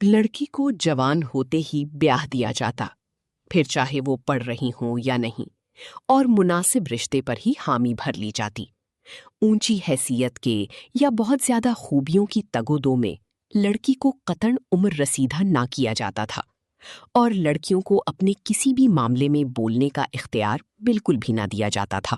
لڑکی کو جوان ہوتے ہی بیاہ دیا جاتا، پھر چاہے وہ پڑھ رہی ہوں یا نہیں، اور مناسب رشتے پر ہی حامی بھر لی جاتی۔ اونچی حیثیت کے یا بہت زیادہ خوبیوں کی تگ و دو میں لڑکی کو قطعاً عمر رسیدہ نہ کیا جاتا تھا، اور لڑکیوں کو اپنے کسی بھی معاملے میں بولنے کا اختیار بالکل بھی نہ دیا جاتا تھا۔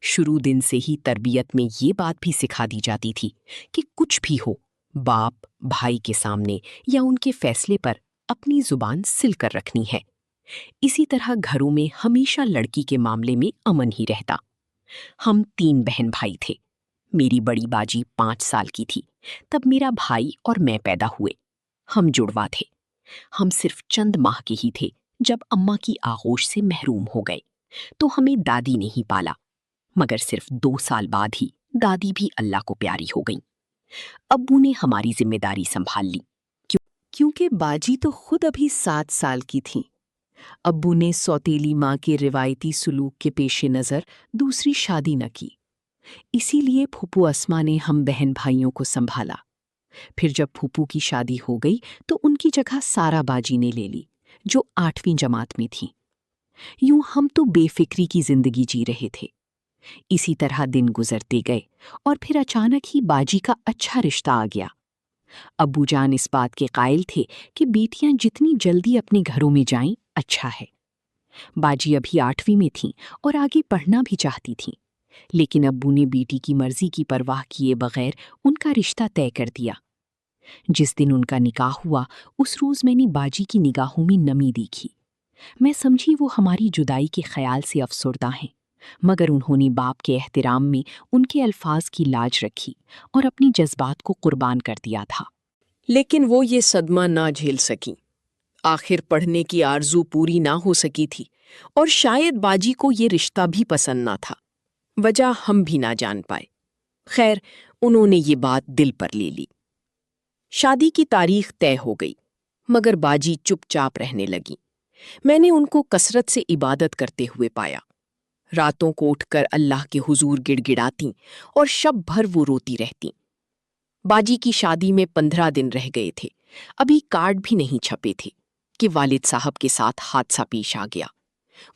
شروع دن سے ہی تربیت میں یہ بات بھی سکھا دی جاتی تھی کہ کچھ بھی ہو، باپ بھائی کے سامنے یا ان کے فیصلے پر اپنی زبان سل کر رکھنی ہے۔ اسی طرح گھروں میں ہمیشہ لڑکی کے معاملے میں امن ہی رہتا۔ ہم 3 بہن بھائی تھے۔ میری بڑی باجی 5 سال کی تھی تب میرا بھائی اور میں پیدا ہوئے۔ ہم جڑوا تھے۔ ہم صرف چند ماہ کے ہی تھے جب اماں کی آغوش سے محروم ہو گئے تو ہمیں دادی نے ہی پالا، مگر صرف 2 سال بعد ہی دادی بھی اللہ کو پیاری ہو گئیں۔ ابو نے ہماری ذمہ داری سنبھال لی کیونکہ باجی تو خود ابھی 7 سال کی تھیں۔ ابو نے سوتیلی ماں کے روایتی سلوک کے پیش نظر دوسری شادی نہ کی، اسی لیے پھوپھو اسما نے ہم بہن بھائیوں کو سنبھالا۔ پھر جب پھوپھو کی شادی ہو گئی تو ان کی جگہ سارا باجی نے لے لی، جو 8ویں جماعت میں تھیں۔ یوں ہم تو بے فکری کی زندگی جی رہے تھے۔ اسی طرح دن گزرتے گئے اور پھر اچانک ہی باجی کا اچھا رشتہ آ گیا۔ ابو جان اس بات کے قائل تھے کہ بیٹیاں جتنی جلدی اپنے گھروں میں جائیں اچھا ہے۔ باجی ابھی 8ویں میں تھیں اور آگے پڑھنا بھی چاہتی تھیں، لیکن ابو نے بیٹی کی مرضی کی پرواہ کیے بغیر ان کا رشتہ طے کر دیا۔ جس دن ان کا نکاح ہوا اس روز میں نے باجی کی نگاہوں میں نمی دیکھی۔ میں سمجھی وہ ہماری جدائی کے خیال سے افسردہ ہیں، مگر انہوں نے باپ کے احترام میں ان کے الفاظ کی لاج رکھی اور اپنی جذبات کو قربان کر دیا تھا۔ لیکن وہ یہ صدمہ نہ جھیل سکیں۔ آخر پڑھنے کی آرزو پوری نہ ہو سکی تھی، اور شاید باجی کو یہ رشتہ بھی پسند نہ تھا۔ وجہ ہم بھی نہ جان پائے۔ خیر، انہوں نے یہ بات دل پر لے لی۔ شادی کی تاریخ طے ہو گئی، مگر باجی چپ چاپ رہنے لگی۔ میں نے ان کو کثرت سے عبادت کرتے ہوئے پایا۔ راتوں کو اٹھ کر اللہ کے حضور گڑ گڑاتیں اور شب بھر وہ روتی رہتیں۔ باجی کی شادی میں 15 دن رہ گئے تھے، ابھی کارڈ بھی نہیں چھپے تھے کہ والد صاحب کے ساتھ حادثہ پیش آ گیا۔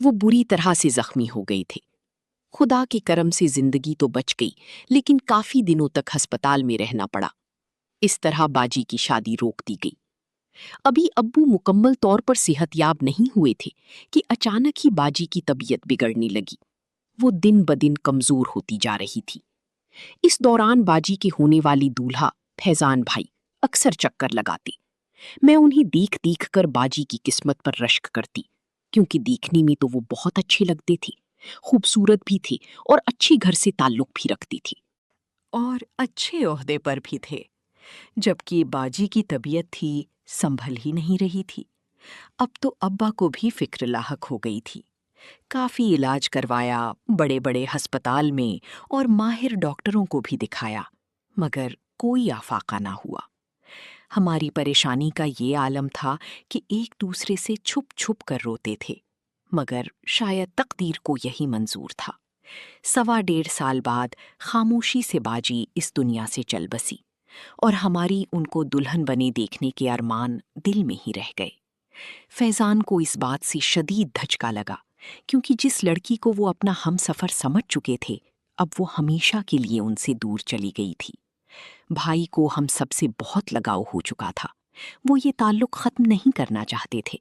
وہ بری طرح سے زخمی ہو گئے تھے۔ خدا کے کرم سے زندگی تو بچ گئی، لیکن کافی دنوں تک ہسپتال میں رہنا پڑا۔ اس طرح باجی کی شادی روک دی گئی۔ ابھی ابو مکمل طور پر صحت یاب نہیں ہوئے تھے کہ اچانک ہی باجی کی طبیعت بگڑنے لگی۔ وہ دن بدن کمزور ہوتی جا رہی تھی۔ اس دوران باجی کے ہونے والی دولہا فیضان بھائی اکثر چکر لگاتے۔ میں انہیں دیکھ کر باجی کی قسمت پر رشک کرتی، کیونکہ دیکھنے میں تو وہ بہت اچھے لگتے تھے، خوبصورت بھی تھے اور اچھی گھر سے تعلق بھی رکھتی تھی، اور اچھے عہدے پر بھی تھے۔ جبکہ باجی کی طبیعت تھی سنبھل ہی نہیں رہی تھی۔ اب تو ابا کو بھی فکر لاحق ہو گئی تھی۔ کافی علاج کروایا، بڑے بڑے ہسپتال میں اور ماہر ڈاکٹروں کو بھی دکھایا، مگر کوئی آفاقہ نہ ہوا۔ ہماری پریشانی کا یہ عالم تھا کہ ایک دوسرے سے چھپ چھپ کر روتے تھے، مگر شاید تقدیر کو یہی منظور تھا۔ 1.25 سال بعد خاموشی سے باجی اس دنیا سے چل بسی، اور ہماری ان کو دلہن بنے دیکھنے کے ارمان دل میں ہی رہ گئے۔ فیضان کو اس بات سے شدید دھچکا لگا، کیونکہ جس لڑکی کو وہ اپنا ہم سفر سمجھ چکے تھے، اب وہ ہمیشہ کے لیے ان سے دور چلی گئی تھی۔ بھائی کو ہم سب سے بہت لگاؤ ہو چکا تھا، وہ یہ تعلق ختم نہیں کرنا چاہتے تھے۔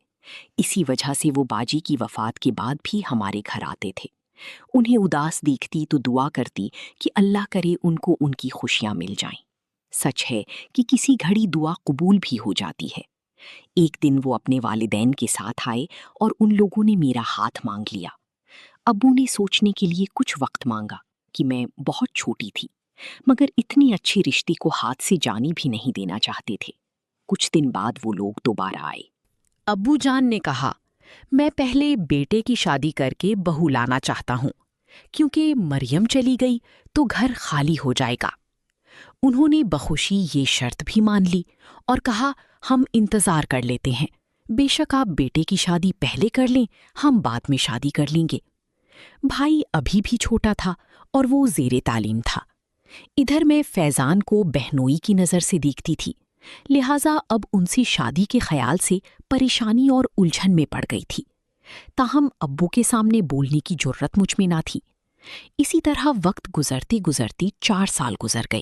اسی وجہ سے وہ باجی کی وفات کے بعد بھی ہمارے گھر آتے تھے۔ انہیں اداس دیکھتی تو دعا کرتی کہ اللہ کرے ان کو ان کی خوشیاں مل جائیں۔ سچ ہے کہ کسی گھڑی دعا قبول بھی ہو جاتی ہے۔ ایک دن وہ اپنے والدین کے ساتھ آئے اور ان لوگوں نے میرا ہاتھ مانگ لیا۔ ابو نے سوچنے کے لیے کچھ وقت مانگا کہ میں بہت چھوٹی تھی، مگر اتنے اچھے رشتے کو ہاتھ سے جانے بھی نہیں دینا چاہتے تھے۔ کچھ دن بعد وہ لوگ دوبارہ آئے۔ ابو جان نے کہا، میں پہلے بیٹے کی شادی کر کے بہو لانا چاہتا ہوں، کیونکہ مریم چلی گئی تو گھر خالی ہو جائے گا۔ انہوں نے بخوشی یہ شرط بھی مان لی اور کہا، ہم انتظار کر لیتے ہیں، بے شک آپ بیٹے کی شادی پہلے کر لیں، ہم بعد میں شادی کر لیں گے۔ بھائی ابھی بھی چھوٹا تھا اور وہ زیر تعلیم تھا۔ ادھر میں فیضان کو بہنوئی کی نظر سے دیکھتی تھی، لہٰذا اب ان سے شادی کے خیال سے پریشانی اور الجھن میں پڑ گئی تھی، تاہم ابو کے سامنے بولنے کی جرت مجھ میں نہ تھی۔ اسی طرح وقت گزرتے گزرتے 4 سال گزر گئے۔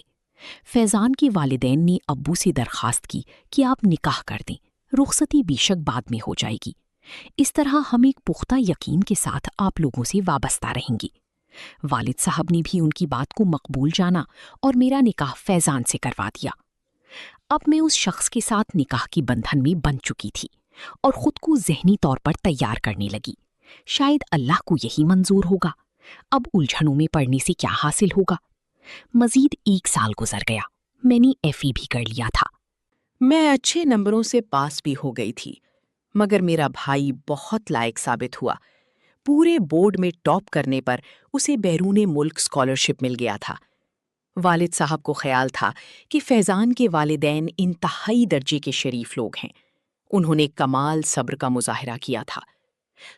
فیضان کے والدین نے ابو سے درخواست کی کہ آپ نکاح کر دیں، رخصتی بے شک بعد میں ہو جائے گی، اس طرح ہم ایک پختہ یقین کے ساتھ آپ لوگوں سے وابستہ رہیں گے۔ والد صاحب نے بھی ان کی بات کو مقبول جانا اور میرا نکاح فیضان سے کروا دیا۔ اب میں اس شخص کے ساتھ نکاح کی بندھن میں بندھ چکی تھی اور خود کو ذہنی طور پر تیار کرنے لگی۔ شاید اللہ کو یہی منظور ہوگا، اب الجھنوں میں پڑنے سے کیا حاصل ہوگا۔ مزید 1 سال گزر گیا، میں نے FE بھی کر لیا تھا۔ میں اچھے نمبروں سے پاس بھی ہو گئی تھی، مگر میرا بھائی بہت لائق ثابت ہوا۔ پورے بورڈ میں ٹاپ کرنے پر اسے بیرون ملک اسکالرشپ مل گیا تھا۔ والد صاحب کو خیال تھا کہ فیضان کے والدین انتہائی درجے کے شریف لوگ ہیں، انہوں نے کمال صبر کا مظاہرہ کیا تھا،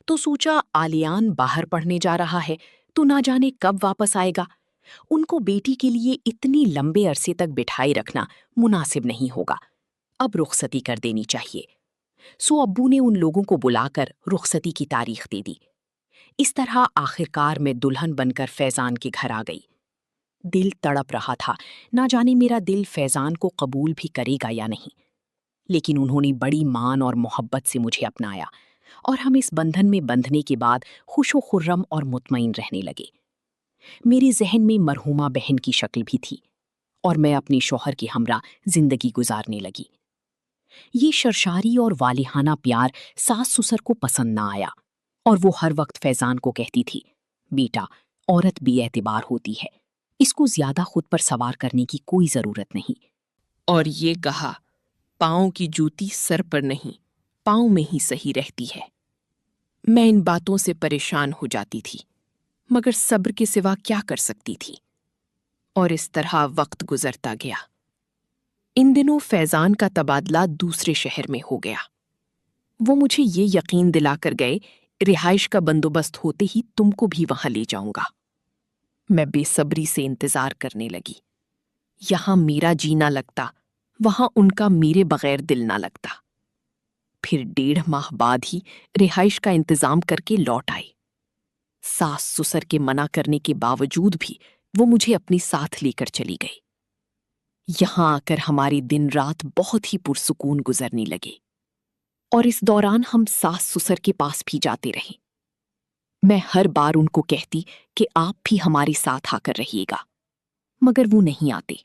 تو سوچا آلیان باہر پڑھنے جا رہا ہے تو نہ جانے کب واپس آئے گا، ان کو بیٹی کے لیے اتنی لمبے عرصے تک بٹھائی رکھنا مناسب نہیں ہوگا، اب رخصتی کر دینی چاہیے۔ سو ابو نے ان لوگوں کو بلا کر رخصتی کی تاریخ دے دی۔ اس طرح آخرکار میں دلہن بن کر فیضان کے گھر آ گئی۔ دل تڑپ رہا تھا، نہ جانے میرا دل فیضان کو قبول بھی کرے گا یا نہیں، لیکن انہوں نے بڑی مان اور محبت سے مجھے اپنایا اور ہم اس بندھن میں بندھنے کے بعد خوش و خرم اور مطمئن رہنے لگے۔ میرے ذہن میں مرحومہ بہن کی شکل بھی تھی اور میں اپنے شوہر کے ہمراہ زندگی گزارنے لگی۔ یہ شرشاری اور والہانہ پیار ساس سسر کو پسند نہ آیا اور وہ ہر وقت فیضان کو کہتی تھی، بیٹا عورت بے اعتبار ہوتی ہے، اس کو زیادہ خود پر سوار کرنے کی کوئی ضرورت نہیں، اور یہ کہا پاؤں کی جوتی سر پر نہیں پاؤں میں ہی صحیح رہتی ہے۔ میں ان باتوں سے پریشان ہو جاتی تھی، مگر صبر کے سوا کیا کر سکتی تھی، اور اس طرح وقت گزرتا گیا۔ ان دنوں فیضان کا تبادلہ دوسرے شہر میں ہو گیا۔ وہ مجھے یہ یقین دلا کر گئے، رہائش کا بندوبست ہوتے ہی تم کو بھی وہاں لے جاؤں گا۔ میں بے صبری سے انتظار کرنے لگی۔ یہاں میرا جی نہ لگتا، وہاں ان کا میرے بغیر دل نہ لگتا۔ پھر 1.5 ماہ بعد ہی رہائش کا انتظام کر کے لوٹ آئے۔ ساس سسر کے منع کرنے کے باوجود بھی وہ مجھے اپنے ساتھ لے کر چلی گئی۔ یہاں آ کر ہمارے دن رات بہت ہی پرسکون گزرنے لگے، اور اس دوران ہم ساس سسر کے پاس بھی جاتے رہے۔ میں ہر بار ان کو کہتی کہ آپ بھی ہمارے ساتھ آ کر رہیے گا، مگر وہ نہیں آتے،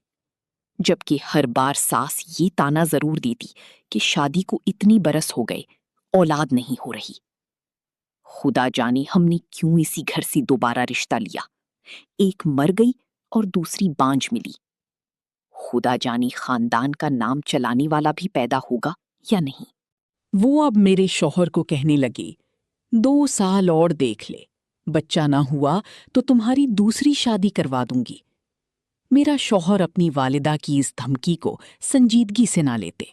جبکہ ہر بار ساس یہ تانا ضرور دیتی کہ شادی کو اتنی برس ہو گئے، اولاد نہیں ہو رہی۔ خدا جانے ہم نے کیوں اسی گھر سے دوبارہ رشتہ لیا، ایک مر گئی اور دوسری بانجھ ملی۔ خدا جانے خاندان کا نام چلانے والا بھی پیدا ہوگا یا نہیں۔ وہ اب میرے شوہر کو کہنے لگی، 2 سال اور دیکھ لے، بچہ نہ ہوا تو تمہاری دوسری شادی کروا دوں گی۔ میرا شوہر اپنی والدہ کی اس دھمکی کو سنجیدگی سے نہ لیتے،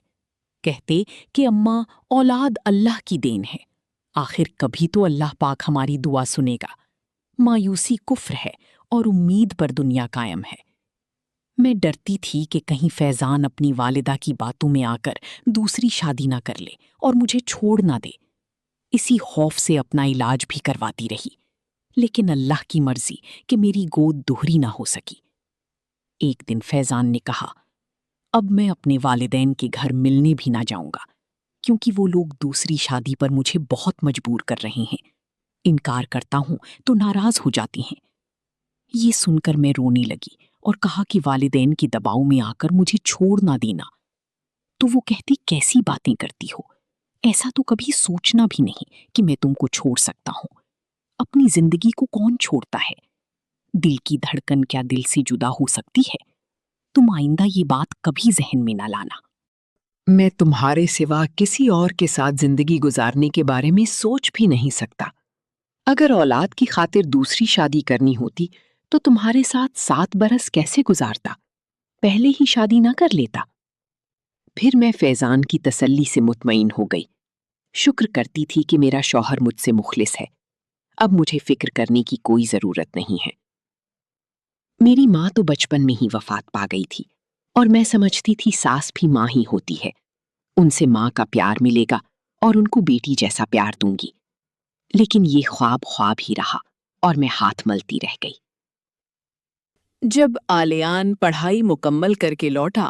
کہتے کہ اماں اولاد اللہ کی دین ہے، آخر کبھی تو اللہ پاک ہماری دعا سنے گا، مایوسی کفر ہے اور امید پر دنیا قائم ہے۔ میں ڈرتی تھی کہ کہیں فیضان اپنی والدہ کی باتوں میں آ کر دوسری شادی نہ کر لے اور مجھے چھوڑ نہ دے۔ اسی خوف سے اپنا علاج بھی کرواتی رہی، لیکن اللہ کی مرضی کہ میری گود دوہری نہ ہو سکی۔ ایک دن فیضان نے کہا، اب میں اپنے والدین کے گھر ملنے بھی نہ جاؤں گا، کیونکہ وہ لوگ دوسری شادی پر مجھے بہت مجبور کر رہے ہیں، انکار کرتا ہوں تو ناراض ہو جاتی ہیں۔ یہ سن کر میں رونے لگی اور کہا کہ والدین کے دباؤ میں آ کر مجھے چھوڑ نہ دینا۔ تو وہ کہتی، کیسی باتیں کرتی ہو، ایسا تو کبھی سوچنا بھی نہیں کہ میں تم کو چھوڑ سکتا ہوں۔ اپنی زندگی کو کون چھوڑتا ہے؟ دل کی دھڑکن کیا دل سے جدا ہو سکتی ہے؟ تم آئندہ یہ بات کبھی ذہن میں نہ لانا۔ میں تمہارے سوا کسی اور کے ساتھ زندگی گزارنے کے بارے میں سوچ بھی نہیں سکتا۔ اگر اولاد کی خاطر دوسری شادی کرنی ہوتی تو تمہارے ساتھ 7 برس کیسے گزارتا؟ پہلے ہی شادی نہ کر لیتا۔ پھر میں فیضان کی تسلی سے مطمئن ہو گئی، شکر کرتی تھی کہ میرا شوہر مجھ سے مخلص ہے، اب مجھے فکر کرنے کی کوئی ضرورت نہیں ہے۔ میری ماں تو بچپن میں ہی وفات پا گئی تھی، اور میں سمجھتی تھی ساس بھی ماں ہی ہوتی ہے، ان سے ماں کا پیار ملے گا اور ان کو بیٹی جیسا پیار دوں گی۔ لیکن یہ خواب خواب ہی رہا اور میں ہاتھ ملتی رہ گئی۔ جب آلیان پڑھائی مکمل کر کے لوٹا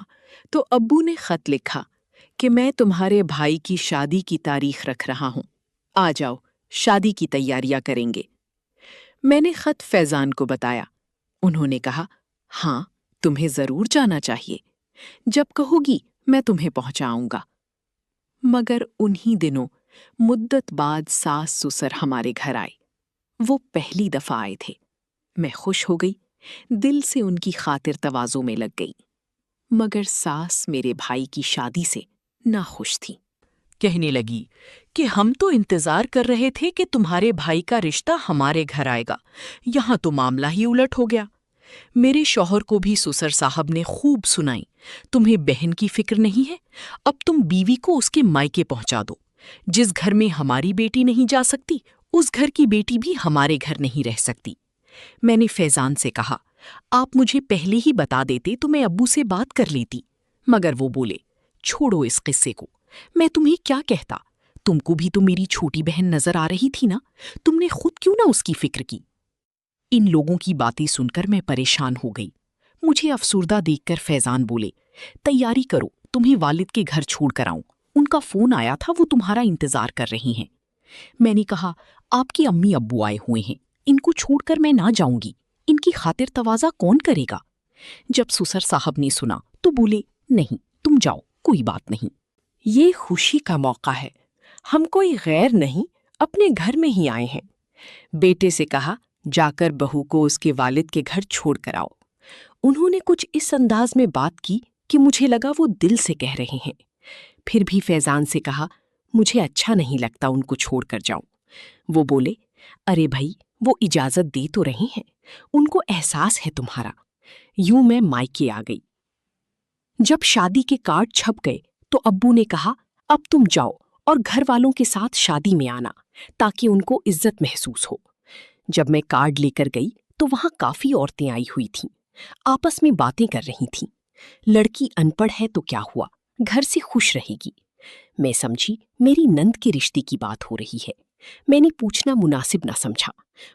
تو ابو نے خط لکھا کہ میں تمہارے بھائی کی شادی کی تاریخ رکھ رہا ہوں، آ جاؤ شادی کی تیاریاں کریں گے۔ میں نے خط فیضان کو بتایا۔ انہوں نے کہا، ہاں تمہیں ضرور جانا چاہیے، جب کہو گی میں تمہیں پہنچاؤں گا۔ مگر انہی دنوں مدت بعد ساس سسر ہمارے گھر آئے۔ وہ پہلی دفعہ آئے تھے۔ میں خوش ہو گئی، دل سے ان کی خاطر تواضع میں لگ گئی، مگر ساس میرے بھائی کی شادی سے ناخوش تھی۔ کہنے لگی کہ ہم تو انتظار کر رہے تھے کہ تمہارے بھائی کا رشتہ ہمارے گھر آئے گا، یہاں تو معاملہ ہی الٹ ہو گیا۔ میرے شوہر کو بھی سسر صاحب نے خوب سنائی، تمہیں بہن کی فکر نہیں ہے، اب تم بیوی کو اس کے مائکے پہنچا دو، جس گھر میں ہماری بیٹی نہیں جا سکتی اس گھر کی بیٹی بھی ہمارے گھر نہیں رہ سکتی۔ میں نے فیضان سے کہا، آپ مجھے پہلے ہی بتا دیتے تو میں ابو سے بات کر لیتی، مگر وہ بولے، چھوڑو اس قصے کو، میں تمہیں کیا کہتا، تم کو بھی تو میری چھوٹی بہن نظر آ رہی تھی نا، تم نے خود کیوں نہ اس کی فکر کی۔ ان لوگوں کی باتیں سن کر میں پریشان ہو گئی۔ مجھے افسردہ دیکھ کر فیضان بولے، تیاری کرو، تمہیں والد کے گھر چھوڑ کر آؤں، ان کا فون آیا تھا، وہ تمہارا انتظار کر رہی ہیں۔ میں نے کہا، آپ کی امی ابو آئے ہوئے ہیں، ان کو چھوڑ کر میں نہ جاؤں گی، ان کی خاطر تواضع کون کرے گا؟ جب سسر صاحب نے سنا تو بولے، نہیں تم جاؤ، کوئی بات نہیں، یہ خوشی کا موقع ہے، ہم کوئی غیر نہیں، اپنے گھر میں ہی آئے ہیں۔ بیٹے سے کہا، جا کر بہو کو اس کے والد کے گھر چھوڑ کر آؤ۔ انہوں نے کچھ اس انداز میں بات کی کہ مجھے لگا وہ دل سے کہہ رہے ہیں۔ پھر بھی فیضان سے کہا، مجھے اچھا نہیں لگتا ان کو چھوڑ کر جاؤں۔ وہ بولے، ارے بھائی وہ اجازت دے تو رہی ہیں، ان کو احساس ہے تمہارا۔ یوں میں مائکے آ گئی۔ جب شادی کے کارڈ چھپ گئے تو ابو نے کہا، اب تم جاؤ اور گھر والوں کے ساتھ شادی میں آنا تاکہ ان کو عزت محسوس ہو۔ جب میں کارڈ لے کر گئی تو وہاں کافی عورتیں آئی ہوئی تھیں، آپس میں باتیں کر رہی تھیں۔ لڑکی ان پڑھ ہے تو کیا ہوا، گھر سے خوش رہے گی۔ میں سمجھی میری نند کے رشتے کی بات ہو رہی ہے۔ میں نے پوچھنا مناسب نہ سمجھا،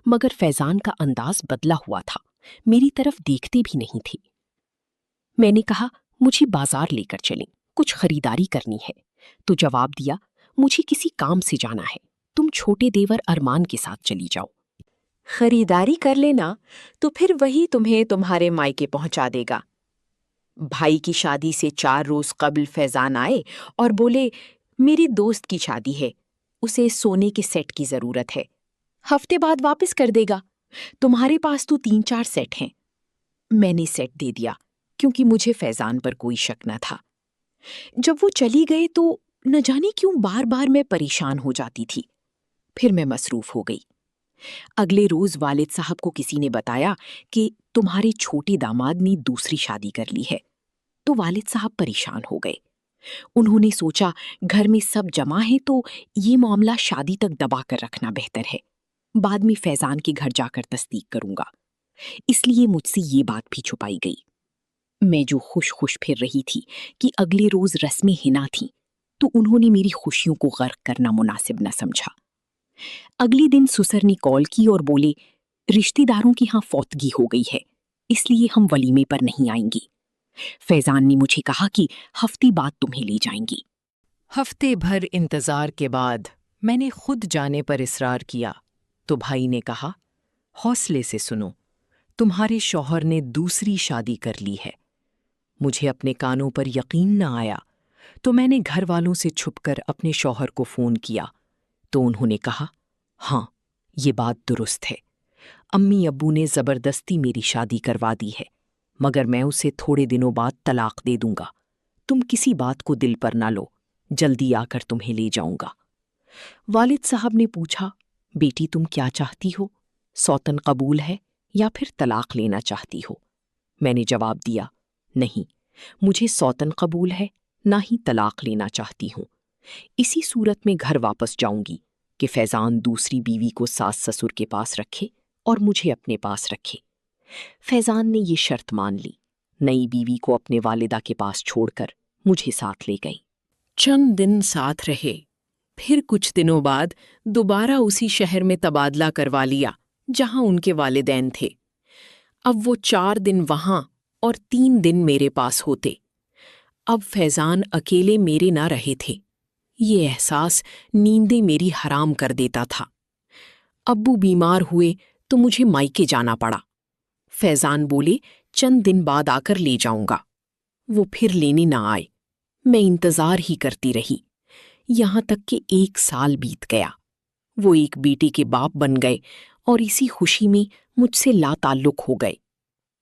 مگر فیضان کا انداز بدلا ہوا تھا، میری طرف دیکھتے بھی نہیں تھے۔ میں نے کہا، مجھے بازار لے کر چلیں، کچھ خریداری کرنی ہے۔ تو جواب دیا، مجھے کسی کام سے جانا ہے، تم چھوٹے دیور ارمان کے ساتھ چلی جاؤ۔ خریداری کر لینا تو پھر وہی تمہیں تمہارے مائکے پہنچا دے گا۔ بھائی کی شادی سے 4 روز قبل فیضان آئے اور بولے، میری دوست کی شادی ہے، اسے سونے کے سیٹ کی ضرورت ہے، ہفتے بعد واپس کر دے گا، تمہارے پاس تو 3-4 سیٹ ہیں۔ میں نے سیٹ دے دیا کیونکہ مجھے فیضان پر کوئی شک نہ تھا۔ جب وہ چلی گئے تو نہ جانے کیوں بار بار میں پریشان ہو جاتی تھی، پھر میں مصروف ہو گئی۔ اگلے روز والد صاحب کو کسی نے بتایا کہ تمہارے چھوٹے داماد نے دوسری شادی کر لی ہے، تو والد صاحب پریشان ہو گئے۔ انہوں نے سوچا گھر میں سب جمع ہیں تو یہ معاملہ شادی تک دبا کر رکھنا بہتر ہے، بعد میں فیضان کے گھر جا کر تصدیق کروں گا، اس لیے مجھ سے یہ بات بھی چھپائی گئی۔ میں جو خوش پھر رہی تھی کہ اگلے روز رسمیں حنا تھیں، تو انہوں نے میری خوشیوں کو غرق کرنا مناسب نہ سمجھا۔ اگلے دن سسر نے کال کی اور بولے، رشتہ داروں کی ہاں فوتگی ہو گئی ہے، اس لیے ہم ولیمے پر نہیں آئیں گی۔ فیضان نے مجھے کہا کہ ہفتے بعد تمہیں لے جائیں گی۔ ہفتے بھر انتظار کے بعد میں نے خود جانے پر اصرار کیا تو بھائی نے کہا، حوصلے سے سنو، تمہارے شوہر نے دوسری شادی کر لی ہے۔ مجھے اپنے کانوں پر یقین نہ آیا تو میں نے گھر والوں سے چھپ کر اپنے شوہر کو فون کیا تو انہوں نے کہا، ہاں یہ بات درست ہے، امی ابو نے زبردستی میری شادی کروا دی ہے، مگر میں اسے تھوڑے دنوں بعد طلاق دے دوں گا، تم کسی بات کو دل پر نہ لو، جلدی آ کر تمہیں لے جاؤں گا۔ والد صاحب نے پوچھا، بیٹی تم کیا چاہتی ہو، سوتن قبول ہے یا پھر طلاق لینا چاہتی ہو؟ میں نے جواب دیا، نہیں، مجھے سوتن قبول ہے، نہ ہی طلاق لینا چاہتی ہوں، اسی صورت میں گھر واپس جاؤں گی کہ فیضان دوسری بیوی کو ساس سسر کے پاس رکھے اور مجھے اپنے پاس رکھے۔ فیضان نے یہ شرط مان لی، نئی بیوی کو اپنے والدہ کے پاس چھوڑ کر مجھے ساتھ لے گئی۔ چند دن ساتھ رہے، پھر کچھ دنوں بعد دوبارہ اسی شہر میں تبادلہ کروا لیا جہاں ان کے والدین تھے۔ اب وہ 4 دن وہاں اور 3 دن میرے پاس ہوتے۔ اب فیضان اکیلے میرے نہ رہے تھے۔ یہ احساس نیندیں میری حرام کر دیتا تھا۔ ابو بیمار ہوئے تو مجھے مائکے جانا پڑا۔ فیضان بولے چند دن بعد آ کر لے جاؤں گا۔ وہ پھر لینے نہ آئے۔ میں انتظار ہی کرتی رہی، یہاں تک کہ 1 سال بیت گیا۔ وہ ایک بیٹے کے باپ بن گئے اور اسی خوشی میں مجھ سے لا تعلق ہو گئے،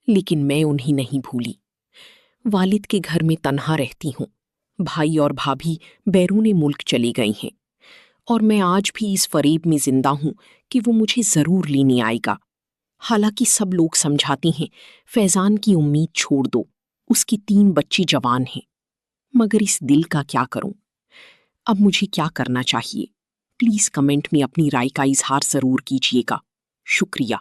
لیکن میں انہیں نہیں بھولی۔ والد کے گھر میں تنہا رہتی ہوں، بھائی اور بھابھی بیرون ملک چلی گئی ہیں، اور میں آج بھی اس فریب میں زندہ ہوں کہ وہ مجھے ضرور لینے آئے گا۔ حالانکہ سب لوگ سمجھاتی ہیں فیضان کی امید چھوڑ دو، اس کی 3 بچے جوان ہیں، مگر اس دل کا کیا کروں؟ اب مجھے کیا کرنا چاہیے؟ پلیز کمنٹ میں اپنی رائے کا اظہار ضرور کیجیے گا۔ شکریہ۔